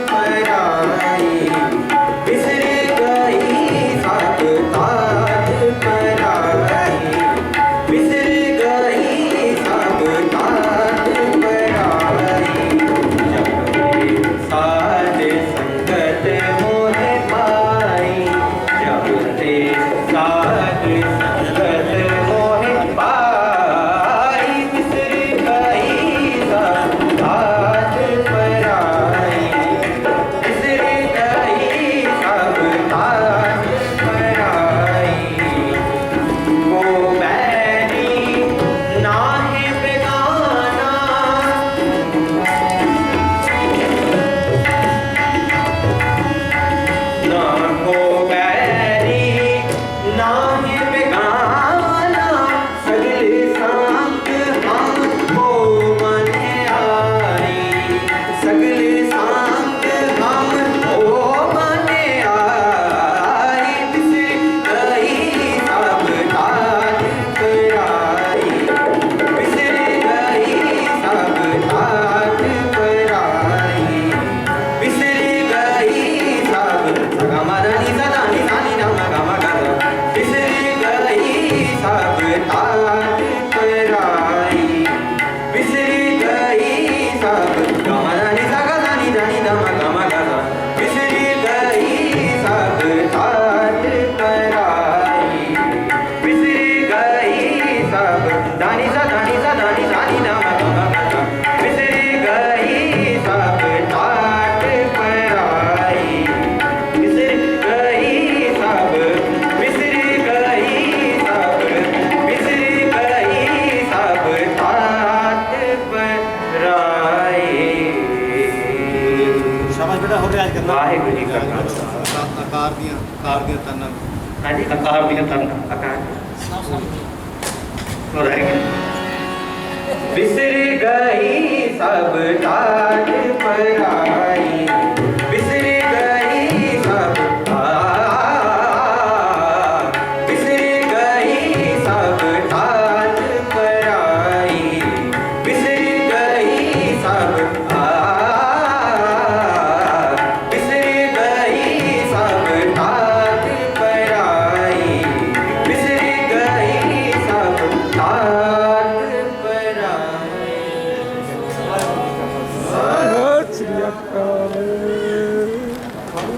पराई बिसर गई सब तात पराई बिसर गई सब तात पराई जब ते साध संगत मोह पाई बिसर गई सब तात पराई बिसर गई सब तात पराई वो बैरी नाहे बेगाना ना को बैरी नाहे बेगाना सगल सांग हमको मन आई सगल सांग हमको मन आई बिसर गई सब तात पराई बिसर गई सब तात पराई बिसर गई सब गमदानी सदानी सानी नम गम गम बिसर गई सब तात पराई बिसर गई सब गमदानी सगदानी दानी दम गम गम बिसर गई सब तात पराई बिसर गई सब दानी सदानी सानी नम गम गम बिसर गई सब तात पराई बिसर गई सब बिसर गई सब बिसर गई सब तात पराई शाबाश बेटा हो गया आज करना वाहिगुरू जी का आकार ਦੀਆਂ ਤਨਾਂ हाँ जी आकार भी तन आकार हो रहेगा बिसर गई सब तात पराई